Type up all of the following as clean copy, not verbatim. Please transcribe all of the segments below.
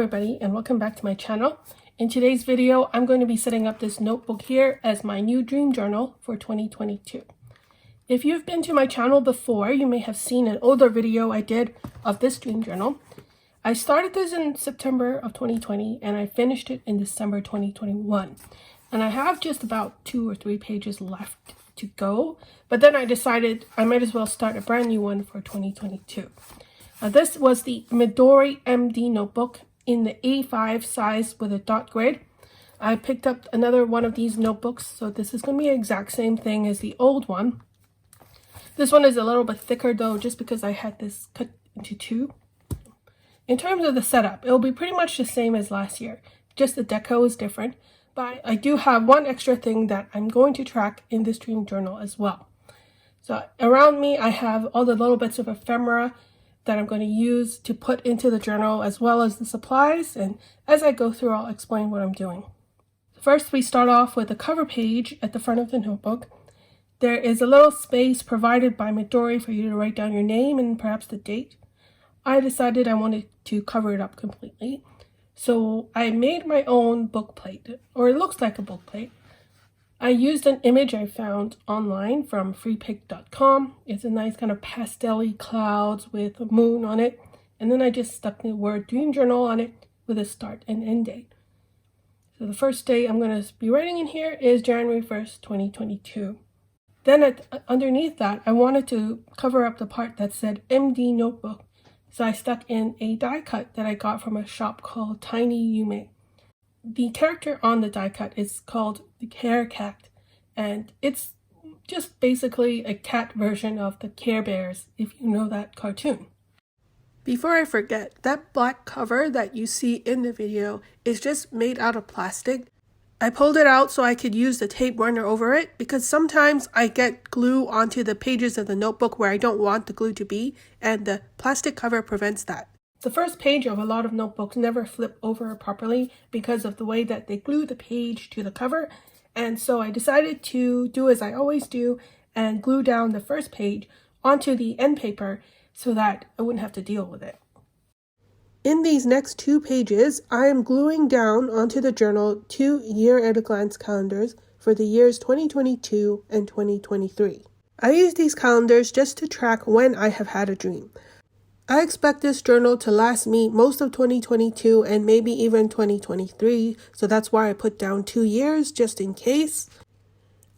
everybody, and welcome back to my channel. In today's video, I'm going to be setting up this notebook here as my new dream journal for 2022. If you've been to my channel before, you may have seen an older video I did of this dream journal. I started this in September of 2020 and I finished it in December 2021. And I have just about 2 or 3 pages left to go, but then I decided I might as well start a brand new one for 2022. This was the MIDORI MD notebook in the A5 size with a dot grid. I picked up another one of these notebooks, so this is going to be the exact same thing as the old one. This one is a little bit thicker though, just because I had this cut into 2. In terms of the setup, it will be pretty much the same as last year, just the deco is different, but I do have one extra thing that I'm going to track in this dream journal as well. So around me, I have all the little bits of ephemera that I'm going to use to put into the journal, as well as the supplies, and as I go through, I'll explain what I'm doing. First, we start off with the cover page at the front of the notebook. There is a little space provided by Midori for you to write down your name and perhaps the date. I decided I wanted to cover it up completely, so I made my own book plate, or it looks like a book plate. I used an image I found online from freepik.com. It's a nice kind of pastel-y clouds with a moon on it. And then I just stuck the word Dream Journal on it with a start and end date. So the first day I'm going to be writing in here is January 1st, 2022. Then underneath that, I wanted to cover up the part that said MD Notebook. So I stuck in a die cut that I got from a shop called Tiny Yume. The character on the die cut is called the Care Cat, and it's just basically a cat version of the Care Bears, if you know that cartoon. Before I forget, that black cover that you see in the video is just made out of plastic. I pulled it out so I could use the tape runner over it, because sometimes I get glue onto the pages of the notebook where I don't want the glue to be, and the plastic cover prevents that. The first page of a lot of notebooks never flip over properly because of the way that they glue the page to the cover, and so I decided to do as I always do and glue down the first page onto the end paper so that I wouldn't have to deal with it. In these next 2 pages, I am gluing down onto the journal 2 year-at-a-glance calendars for the years 2022 and 2023. I use these calendars just to track when I have had a dream. I expect this journal to last me most of 2022 and maybe even 2023, so that's why I put down 2 years just in case.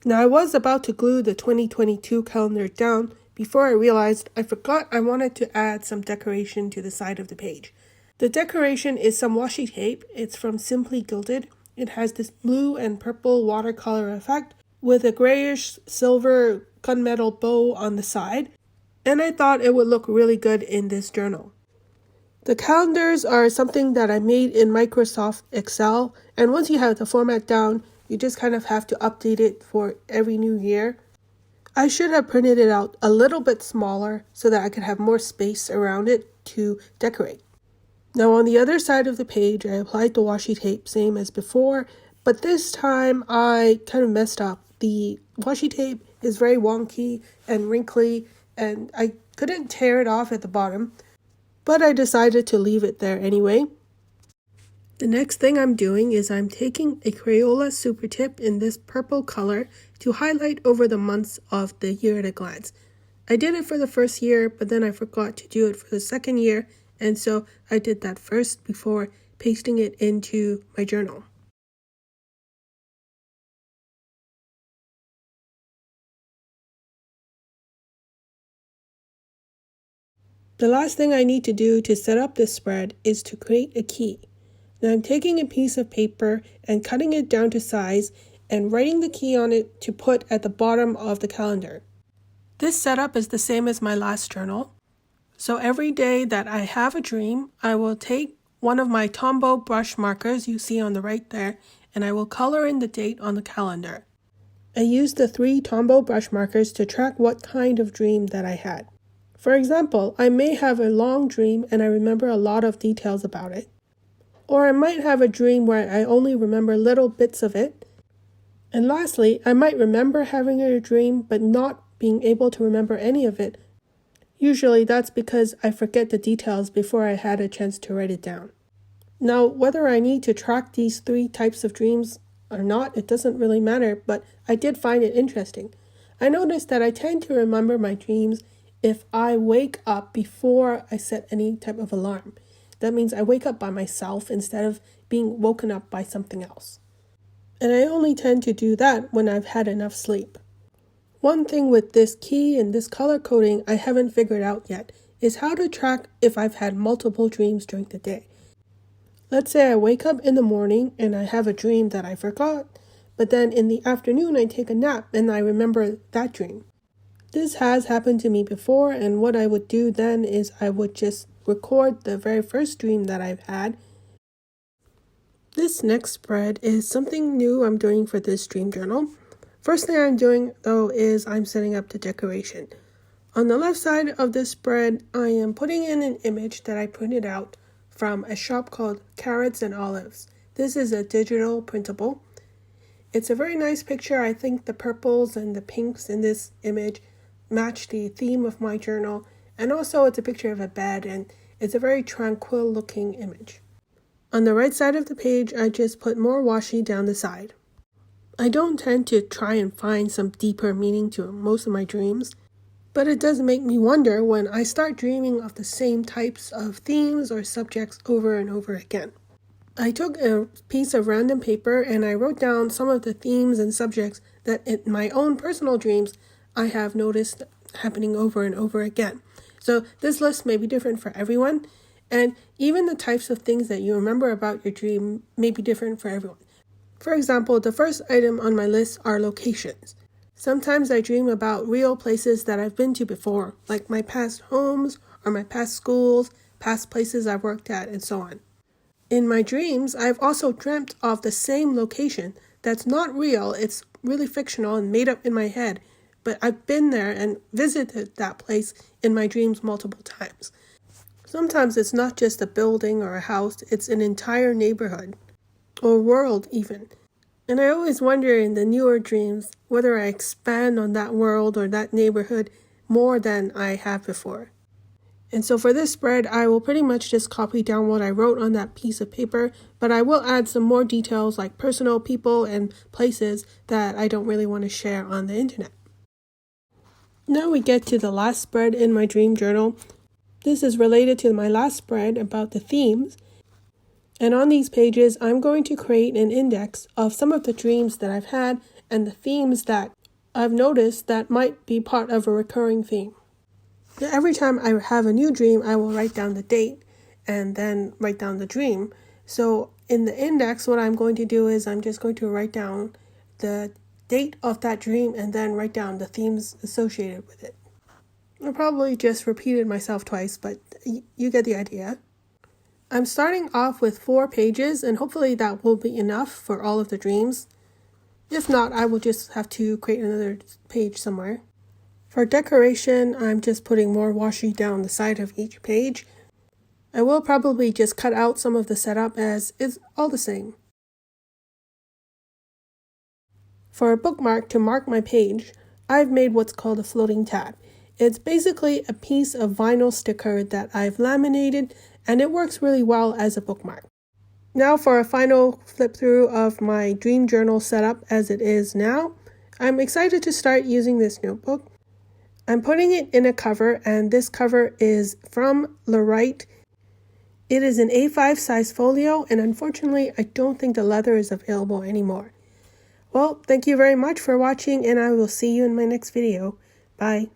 Now, I was about to glue the 2022 calendar down before I realized I forgot I wanted to add some decoration to the side of the page. The decoration is some washi tape. It's from Simply Gilded. It has this blue and purple watercolor effect with a grayish silver gunmetal bow on the side, and I thought it would look really good in this journal. The calendars are something that I made in Microsoft Excel, and once you have the format down, you just kind of have to update it for every new year. I should have printed it out a little bit smaller so that I could have more space around it to decorate. Now on the other side of the page, I applied the washi tape, same as before, but this time I kind of messed up. The washi tape is very wonky and wrinkly, and I couldn't tear it off at the bottom, but I decided to leave it there anyway. The next thing I'm doing is I'm taking a Crayola Super Tip in this purple color to highlight over the months of the year at a glance. I did it for the first year, but then I forgot to do it for the second year, and so I did that first before pasting it into my journal. The last thing I need to do to set up this spread is to create a key. Now I'm taking a piece of paper and cutting it down to size and writing the key on it to put at the bottom of the calendar. This setup is the same as my last journal. So every day that I have a dream, I will take one of my Tombow brush markers you see on the right there, and I will color in the date on the calendar. I use the 3 Tombow brush markers to track what kind of dream that I had. For example, I may have a long dream and I remember a lot of details about it. Or I might have a dream where I only remember little bits of it. And lastly, I might remember having a dream but not being able to remember any of it. Usually that's because I forget the details before I had a chance to write it down. Now, whether I need to track these 3 types of dreams or not, it doesn't really matter, but I did find it interesting. I noticed that I tend to remember my dreams if I wake up before I set any type of alarm. That means I wake up by myself instead of being woken up by something else. And I only tend to do that when I've had enough sleep. One thing with this key and this color coding I haven't figured out yet is how to track if I've had multiple dreams during the day. Let's say I wake up in the morning and I have a dream that I forgot, but then in the afternoon I take a nap and I remember that dream. This has happened to me before, and what I would do then is I would just record the very first dream that I've had. This next spread is something new I'm doing for this dream journal. First thing I'm doing though is I'm setting up the decoration. On the left side of this spread, I am putting in an image that I printed out from a shop called Carrots and Olives. This is a digital printable. It's a very nice picture. I think the purples and the pinks in this image match the theme of my journal, and also it's a picture of a bed, and it's a very tranquil looking image. On the right side of the page, I just put more washi down the side. I don't tend to try and find some deeper meaning to most of my dreams, but it does make me wonder when I start dreaming of the same types of themes or subjects over and over again. I took a piece of random paper and I wrote down some of the themes and subjects that in my own personal dreams I have noticed happening over and over again. So this list may be different for everyone, and even the types of things that you remember about your dream may be different for everyone. For example, the first item on my list are locations. Sometimes I dream about real places that I've been to before, like my past homes or my past schools, past places I've worked at, and so on. In my dreams, I've also dreamt of the same location that's not real, it's really fictional and made up in my head, but I've been there and visited that place in my dreams multiple times. Sometimes it's not just a building or a house, it's an entire neighborhood, or world even. And I always wonder in the newer dreams whether I expand on that world or that neighborhood more than I have before. And so for this spread, I will pretty much just copy down what I wrote on that piece of paper, but I will add some more details like personal people and places that I don't really want to share on the internet. Now we get to the last spread in my dream journal. This is related to my last spread about the themes. And on these pages, I'm going to create an index of some of the dreams that I've had and the themes that I've noticed that might be part of a recurring theme. Now, every time I have a new dream, I will write down the date and then write down the dream. So in the index, what I'm going to do is I'm just going to write down the date of that dream and then write down the themes associated with it. I probably just repeated myself twice, but you get the idea. I'm starting off with 4 pages, and hopefully that will be enough for all of the dreams. If not, I will just have to create another page somewhere. For decoration, I'm just putting more washi down the side of each page. I will probably just cut out some of the setup as it's all the same. For a bookmark to mark my page, I've made what's called a floating tab. It's basically a piece of vinyl sticker that I've laminated, and it works really well as a bookmark. Now for a final flip through of my dream journal setup as it is now, I'm excited to start using this notebook. I'm putting it in a cover, and this cover is from Lorite. It is an A5 size folio, and unfortunately I don't think the leather is available anymore. Well, thank you very much for watching, and I will see you in my next video. Bye.